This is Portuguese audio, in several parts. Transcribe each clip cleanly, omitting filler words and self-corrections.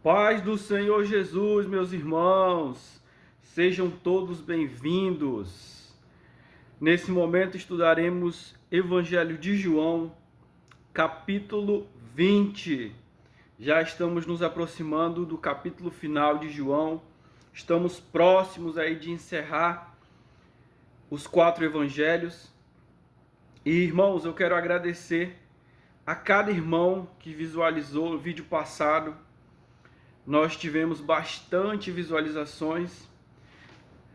Paz do Senhor Jesus, meus irmãos, sejam todos bem-vindos. Nesse momento estudaremos Evangelho de João, capítulo 20. Já estamos nos aproximando do capítulo final de João. Estamos próximos aí de encerrar os 4 evangelhos. E, irmãos, eu quero agradecer a cada irmão que visualizou o vídeo passado. Nós tivemos bastante visualizações,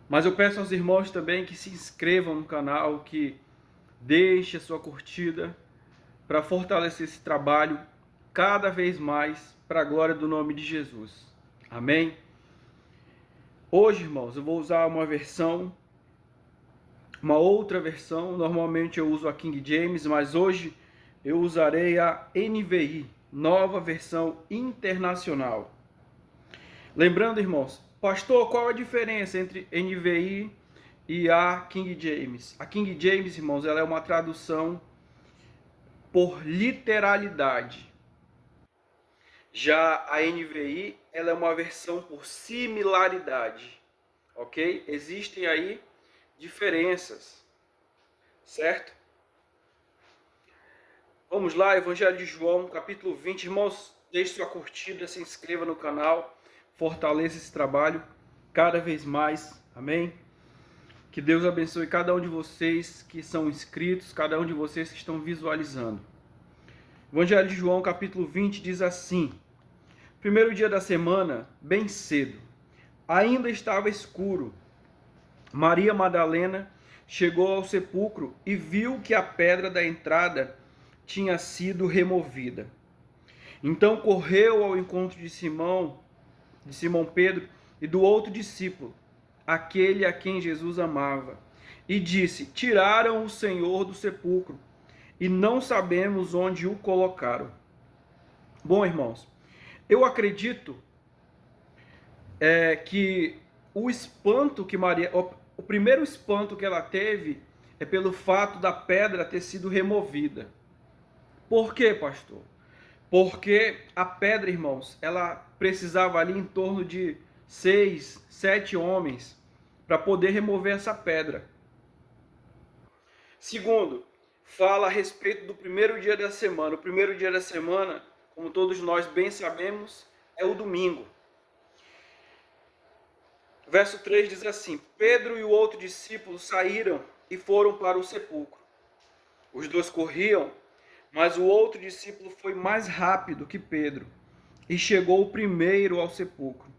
mas eu peço aos irmãos também que se inscrevam no canal, que deixem a sua curtida para fortalecer esse trabalho cada vez mais para a glória do nome de Jesus. Amém? Hoje, irmãos, eu vou usar uma outra versão. Normalmente eu uso a King James, mas hoje eu usarei a NVI, Nova Versão Internacional. Lembrando, irmãos, pastor, qual a diferença entre NVI e a King James? A King James, irmãos, ela é uma tradução por literalidade. Já a NVI, ela é uma versão por similaridade, ok? Existem aí diferenças, certo? Vamos lá, Evangelho de João, capítulo 20. Irmãos, deixe sua curtida, se inscreva no canal, fortaleça esse trabalho cada vez mais, amém? Que Deus abençoe cada um de vocês que são inscritos, cada um de vocês que estão visualizando. Evangelho de João, capítulo 20, diz assim: primeiro dia da semana, bem cedo, ainda estava escuro. Maria Madalena chegou ao sepulcro e viu que a pedra da entrada tinha sido removida. Então correu ao encontro de Simão Pedro e do outro discípulo, aquele a quem Jesus amava, e disse: tiraram o Senhor do sepulcro e não sabemos onde o colocaram. Bom, irmãos, eu acredito que o espanto que Maria, o primeiro espanto que ela teve é pelo fato da pedra ter sido removida. Por quê, pastor? Porque a pedra, irmãos, ela precisava ali em torno de 6, 7 homens para poder remover essa pedra. Segundo, fala a respeito do primeiro dia da semana. O primeiro dia da semana, como todos nós bem sabemos, é o domingo. Verso 3 diz assim: Pedro e o outro discípulo saíram e foram para o sepulcro. Os dois corriam, mas o outro discípulo foi mais rápido que Pedro e chegou primeiro ao sepulcro.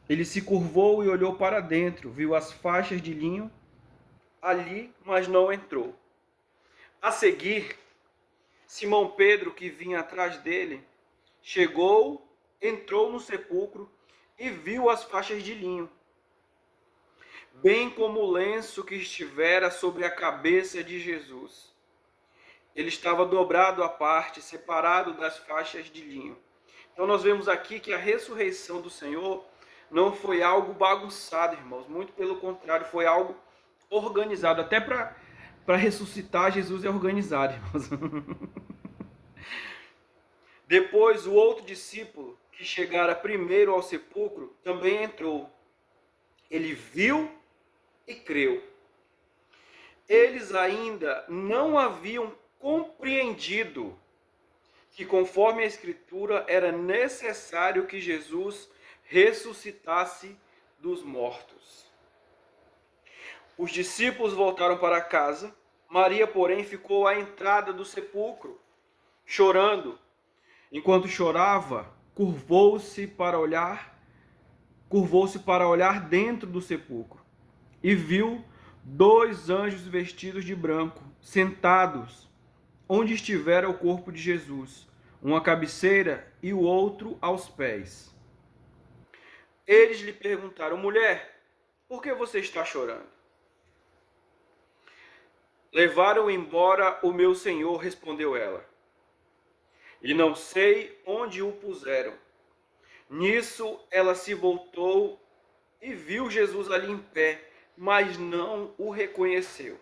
Ele se curvou e olhou para dentro, viu as faixas de linho ali, mas não entrou. A seguir, Simão Pedro, que vinha atrás dele, chegou, entrou no sepulcro e viu as faixas de linho, bem como o lenço que estivera sobre a cabeça de Jesus. Ele estava dobrado à parte, separado das faixas de linho. Então nós vemos aqui que a ressurreição do Senhor não foi algo bagunçado, irmãos. Muito pelo contrário, foi algo organizado. Até para ressuscitar, Jesus é organizado, irmãos. Depois, o outro discípulo, que chegara primeiro ao sepulcro, também entrou. Ele viu e creu. Eles ainda não haviam compreendido que, conforme a Escritura, era necessário que Jesus ressuscitasse dos mortos. Os discípulos voltaram para casa. Maria, porém, ficou à entrada do sepulcro, chorando. Enquanto chorava, curvou-se para olhar dentro do sepulcro e viu 2 anjos vestidos de branco, sentados onde estivera o corpo de Jesus, um à cabeceira e o outro aos pés. Eles lhe perguntaram: mulher, por que você está chorando? Levaram embora o meu Senhor, respondeu ela, e não sei onde o puseram. Nisso ela se voltou e viu Jesus ali em pé, mas não o reconheceu.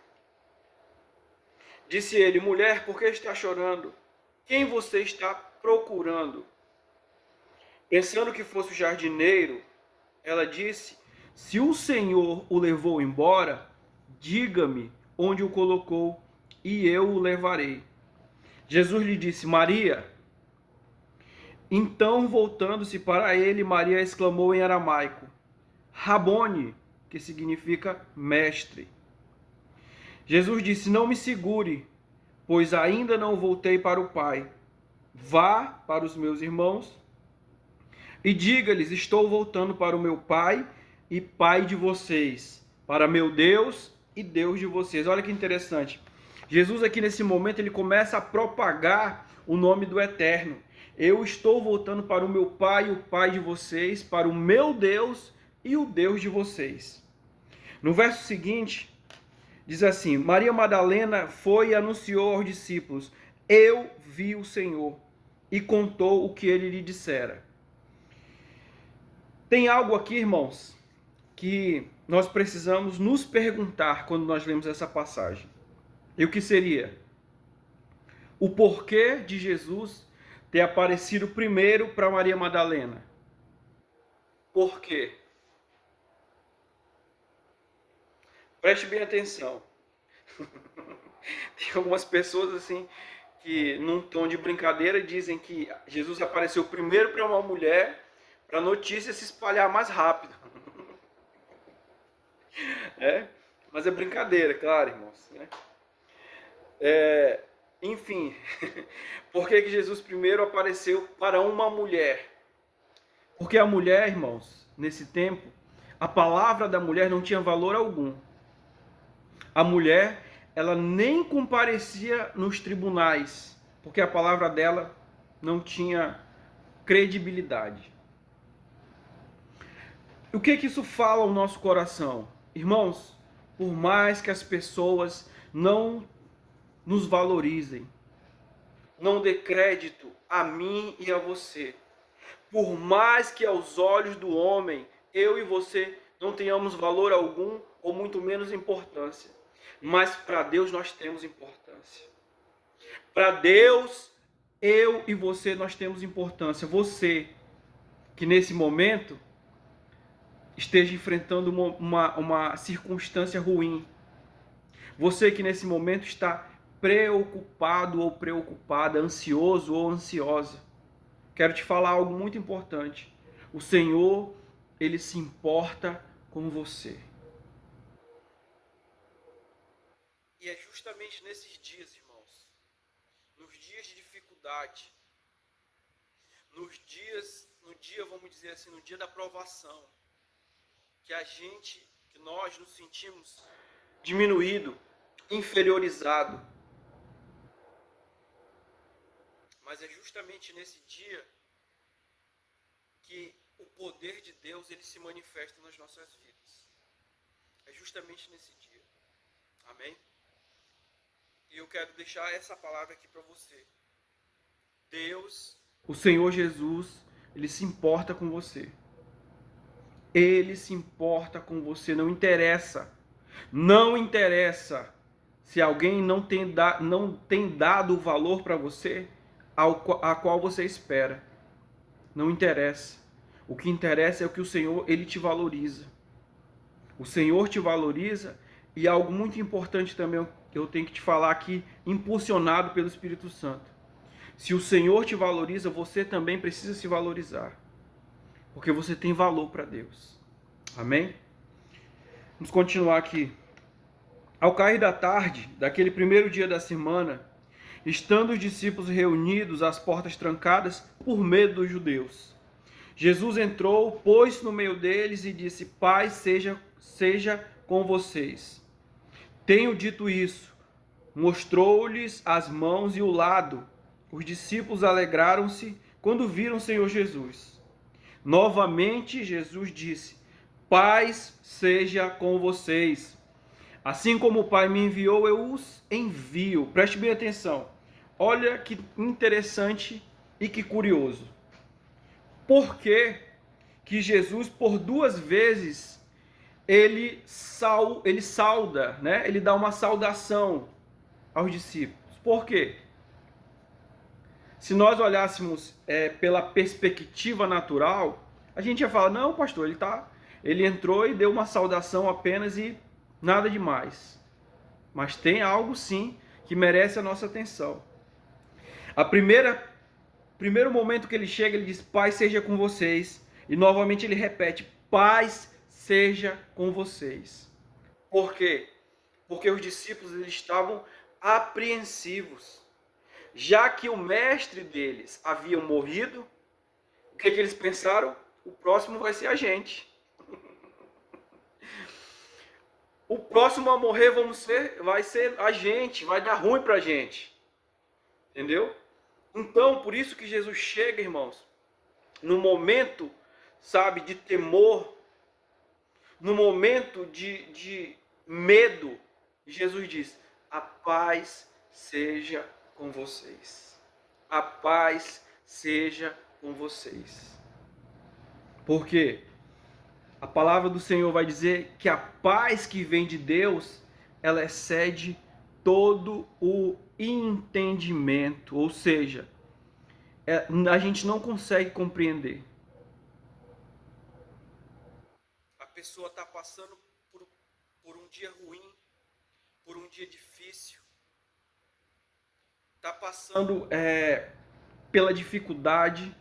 Disse ele: mulher, por que está chorando? Quem você está procurando? Pensando que fosse o jardineiro, ela disse: se o Senhor o levou embora, diga-me onde o colocou e eu o levarei. Jesus lhe disse: Maria. Então, voltando-se para ele, Maria exclamou em aramaico: Rabone, que significa mestre. Jesus disse: não me segure, pois ainda não voltei para o Pai. Vá para os meus irmãos e diga-lhes: estou voltando para o meu Pai e Pai de vocês, para meu Deus e Deus de vocês. Olha que interessante. Jesus aqui nesse momento ele começa a propagar o nome do Eterno. Eu estou voltando para o meu Pai e o Pai de vocês, para o meu Deus e o Deus de vocês. No verso seguinte, diz assim: Maria Madalena foi e anunciou aos discípulos: eu vi o Senhor, e contou o que ele lhe dissera. Tem algo aqui, irmãos, que nós precisamos nos perguntar quando nós lemos essa passagem. E o que seria? O porquê de Jesus ter aparecido primeiro para Maria Madalena? Por quê? Preste bem atenção. Tem algumas pessoas assim que, num tom de brincadeira, dizem que Jesus apareceu primeiro para uma mulher para a notícia se espalhar mais rápido. Mas é brincadeira, claro, irmãos. Enfim, por que Jesus primeiro apareceu para uma mulher? Porque a mulher, irmãos, nesse tempo, a palavra da mulher não tinha valor algum. A mulher, ela nem comparecia nos tribunais, porque a palavra dela não tinha credibilidade. O que isso fala ao nosso coração? Irmãos, por mais que as pessoas não nos valorizem, não dê crédito a mim e a você, por mais que aos olhos do homem, eu e você não tenhamos valor algum ou muito menos importância, mas para Deus nós temos importância. Para Deus, eu e você nós temos importância. Você que nesse momento esteja enfrentando uma circunstância ruim. Você que nesse momento está preocupado ou preocupada, ansioso ou ansiosa. Quero te falar algo muito importante. O Senhor, Ele se importa com você. E é justamente nesses dias, irmãos, nos dias de dificuldade, no dia, vamos dizer assim, no dia da provação, que nós nos sentimos diminuído, inferiorizado. Mas é justamente nesse dia que o poder de Deus ele se manifesta nas nossas vidas. É justamente nesse dia. Amém? E eu quero deixar essa palavra aqui para você. Deus, o Senhor Jesus, Ele se importa com você. Ele se importa com você, não interessa. Não interessa se alguém não tem dado o valor para você a qual você espera. Não interessa. O que interessa é o que o Senhor, Ele te valoriza. O Senhor te valoriza e algo muito importante também que eu tenho que te falar aqui, impulsionado pelo Espírito Santo. Se o Senhor te valoriza, você também precisa se valorizar. Porque você tem valor para Deus. Amém? Vamos continuar aqui. Ao cair da tarde, daquele primeiro dia da semana, estando os discípulos reunidos, às portas trancadas, por medo dos judeus, Jesus entrou, pôs-se no meio deles e disse: Paz seja com vocês. Tenho dito isso. Mostrou-lhes as mãos e o lado. Os discípulos alegraram-se quando viram o Senhor Jesus. Novamente Jesus disse: Paz seja com vocês. Assim como o Pai me enviou, eu os envio. Preste bem atenção. Olha que interessante e que curioso. Por que Jesus, por duas vezes, ele sauda, né? Ele dá uma saudação aos discípulos. Por quê? Se nós olhássemos pela perspectiva natural, a gente ia falar, não, pastor, ele entrou e deu uma saudação apenas e nada demais. Mas tem algo sim que merece a nossa atenção. Primeiro momento que ele chega, ele diz, paz seja com vocês. E novamente ele repete, paz seja com vocês. Por quê? Porque os discípulos eles estavam apreensivos. Já que o mestre deles havia morrido, o que eles pensaram? O próximo vai ser a gente. O próximo a morrer vai ser a gente, vai dar ruim pra gente. Entendeu? Então, por isso que Jesus chega, irmãos, no momento, sabe, de temor, no momento de medo, Jesus diz, a paz seja com vocês. A paz seja com vocês. Por quê? A palavra do Senhor vai dizer que a paz que vem de Deus, ela excede todo o entendimento, ou seja, a gente não consegue compreender. A pessoa está passando por um dia ruim, por um dia difícil, está passando pela dificuldade,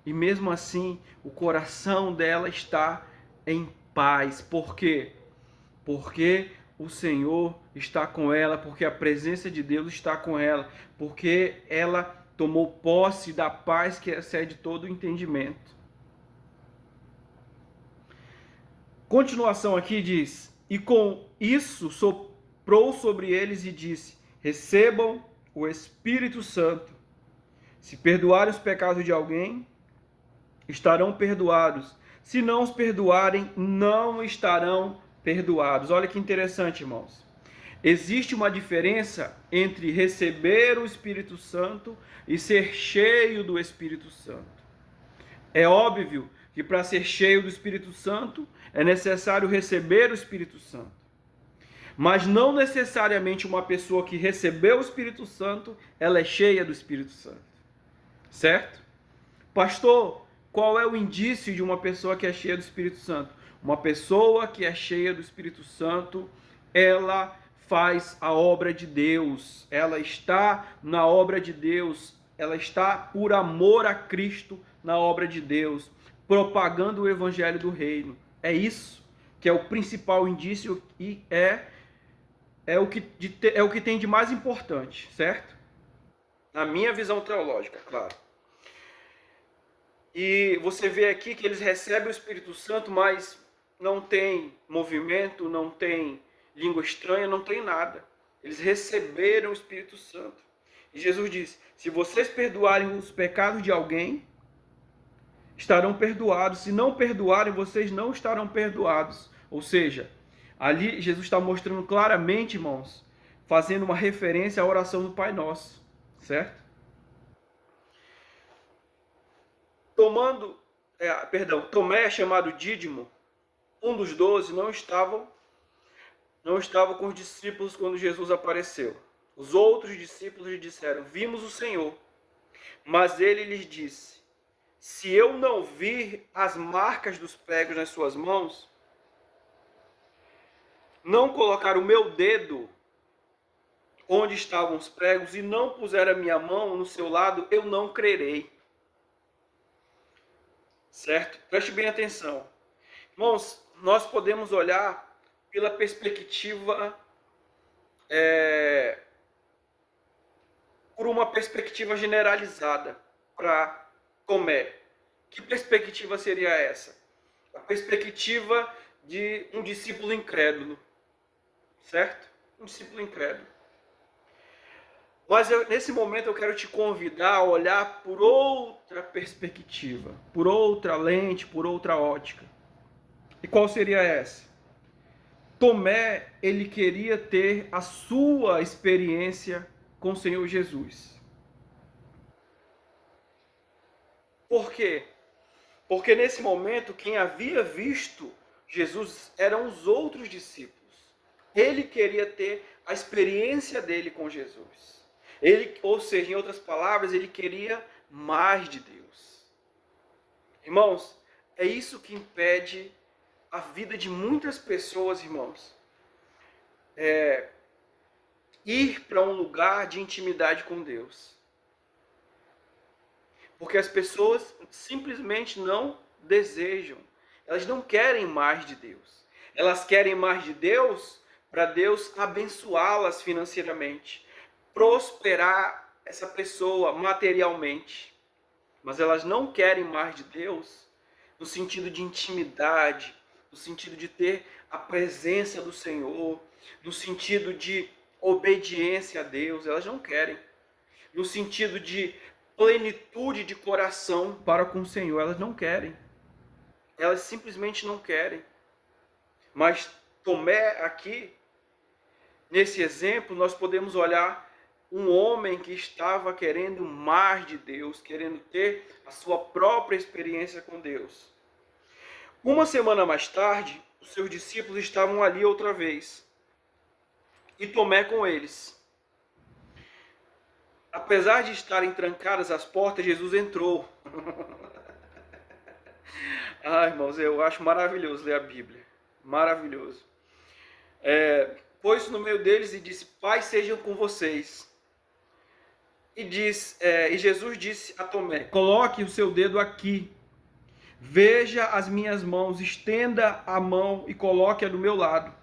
e mesmo assim o coração dela está em paz. Por quê? Porque o Senhor está com ela, porque a presença de Deus está com ela, porque ela tomou posse da paz que excede todo o entendimento. Continuação aqui diz, e com isso soprou sobre eles e disse, recebam o Espírito Santo. Se perdoarem os pecados de alguém, estarão perdoados. Se não os perdoarem, não estarão perdoados. Olha que interessante, irmãos. Existe uma diferença entre receber o Espírito Santo e ser cheio do Espírito Santo. É óbvio que para ser cheio do Espírito Santo é necessário receber o Espírito Santo. Mas não necessariamente uma pessoa que recebeu o Espírito Santo, ela é cheia do Espírito Santo. Certo? Pastor, qual é o indício de uma pessoa que é cheia do Espírito Santo? Uma pessoa que é cheia do Espírito Santo, ela faz a obra de Deus, ela está na obra de Deus, ela está por amor a Cristo na obra de Deus, propagando o evangelho do reino. É isso que é o principal indício e é o que tem de mais importante, certo? Na minha visão teológica, claro. E você vê aqui que eles recebem o Espírito Santo, mas não tem movimento, não tem língua estranha, não tem nada. Eles receberam o Espírito Santo. E Jesus diz, se vocês perdoarem os pecados de alguém, estarão perdoados. Se não perdoarem, vocês não estarão perdoados. Ou seja, ali Jesus está mostrando claramente, irmãos, fazendo uma referência à oração do Pai Nosso, certo? Tomé, chamado Dídimo, um dos 12, não estava com os discípulos quando Jesus apareceu. Os outros discípulos lhe disseram, vimos o Senhor. Mas ele lhes disse, se eu não vir as marcas dos pregos nas suas mãos, não colocar o meu dedo onde estavam os pregos e não puser a minha mão no seu lado, eu não crerei. Certo? Preste bem atenção. Irmãos, nós podemos olhar pela perspectiva, por uma perspectiva generalizada para Tomé. Que perspectiva seria essa? A perspectiva de um discípulo incrédulo. Certo? Um discípulo incrédulo. Mas nesse momento eu quero te convidar a olhar por outra perspectiva, por outra lente, por outra ótica. E qual seria essa? Tomé, ele queria ter a sua experiência com o Senhor Jesus. Por quê? Porque nesse momento quem havia visto Jesus eram os outros discípulos. Ele queria ter a experiência dele com Jesus. Ele, ou seja, em outras palavras, ele queria mais de Deus. Irmãos, é isso que impede a vida de muitas pessoas, irmãos, ir para um lugar de intimidade com Deus. Porque as pessoas simplesmente não desejam. Elas não querem mais de Deus. Elas querem mais de Deus para Deus abençoá-las financeiramente, prosperar essa pessoa materialmente. Mas elas não querem mais de Deus no sentido de intimidade, no sentido de ter a presença do Senhor, no sentido de obediência a Deus. Elas não querem. No sentido de plenitude de coração para com o Senhor. Elas não querem. Elas simplesmente não querem. Mas Tomé aqui, nesse exemplo, nós podemos olhar um homem que estava querendo mais de Deus, querendo ter a sua própria experiência com Deus. Uma semana mais tarde, os seus discípulos estavam ali outra vez. E Tomé com eles. Apesar de estarem trancadas as portas, Jesus entrou. Irmãos, eu acho maravilhoso ler a Bíblia. Maravilhoso. Pôs-se no meio deles e disse: Paz sejam com vocês. E Jesus disse a Tomé: Coloque o seu dedo aqui. Veja as minhas mãos. Estenda a mão e coloque-a do meu lado.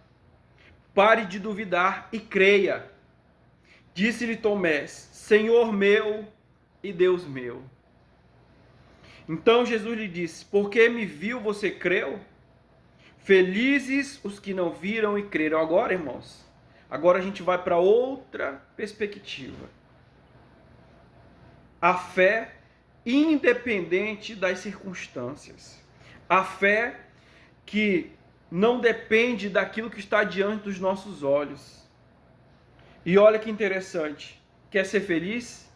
Pare de duvidar e creia. Disse-lhe Tomé: Senhor meu e Deus meu. Então Jesus lhe disse: Porque me viu, você creu? Felizes os que não viram e creram. Agora, irmãos, agora a gente vai para outra perspectiva. A fé independente das circunstâncias. A fé que não depende daquilo que está diante dos nossos olhos. E olha que interessante. Quer ser feliz?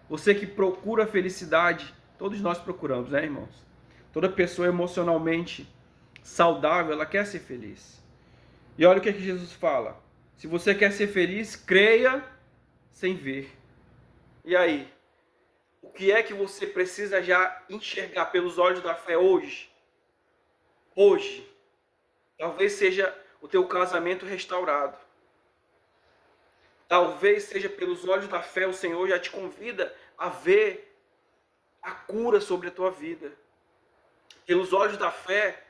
Você que procura felicidade, todos nós procuramos, né, irmãos? Toda pessoa emocionalmente saudável, ela quer ser feliz. E olha o que Jesus fala. Se você quer ser feliz, creia sem ver. E aí? O que é que você precisa já enxergar pelos olhos da fé hoje? Hoje. Talvez seja o teu casamento restaurado. Talvez seja pelos olhos da fé, o Senhor já te convida a ver a cura sobre a tua vida. Pelos olhos da fé,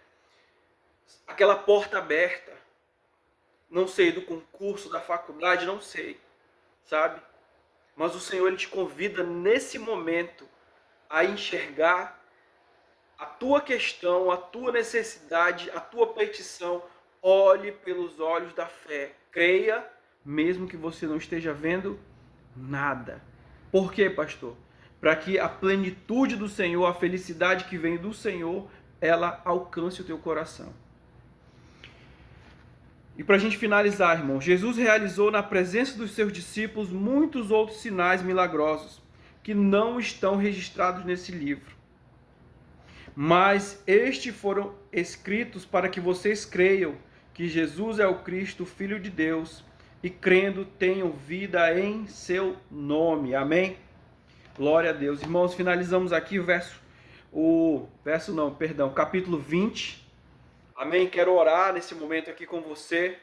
aquela porta aberta. Não sei, do concurso, da faculdade, não sei, sabe? Mas o Senhor, Ele te convida nesse momento a enxergar a tua questão, a tua necessidade, a tua petição. Olhe pelos olhos da fé. Creia, mesmo que você não esteja vendo nada. Por quê, pastor? Para que a plenitude do Senhor, a felicidade que vem do Senhor, ela alcance o teu coração. E para a gente finalizar, irmão, Jesus realizou na presença dos seus discípulos muitos outros sinais milagrosos que não estão registrados nesse livro. Mas estes foram escritos para que vocês creiam que Jesus é o Cristo, Filho de Deus, e crendo tenham vida em seu nome. Amém? Glória a Deus. Irmãos, finalizamos aqui capítulo 20. Amém? Quero orar nesse momento aqui com você.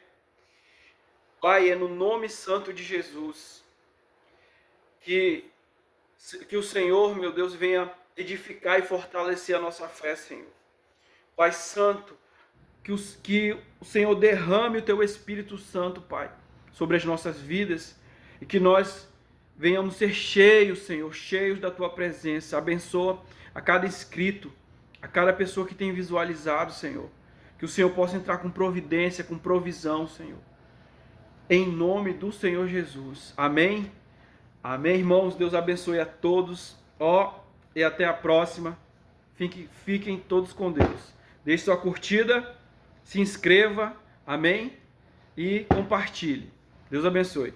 Pai, é no nome santo de Jesus que o Senhor, meu Deus, venha edificar e fortalecer a nossa fé, Senhor. Pai Santo, que o Senhor derrame o Teu Espírito Santo, Pai, sobre as nossas vidas e que nós venhamos ser cheios, Senhor, cheios da Tua presença. Abençoa a cada inscrito, a cada pessoa que tem visualizado, Senhor. Que o Senhor possa entrar com providência, com provisão, Senhor. Em nome do Senhor Jesus. Amém? Amém, irmãos. Deus abençoe a todos. E até a próxima. Fiquem todos com Deus. Deixe sua curtida, se inscreva, amém? E compartilhe. Deus abençoe.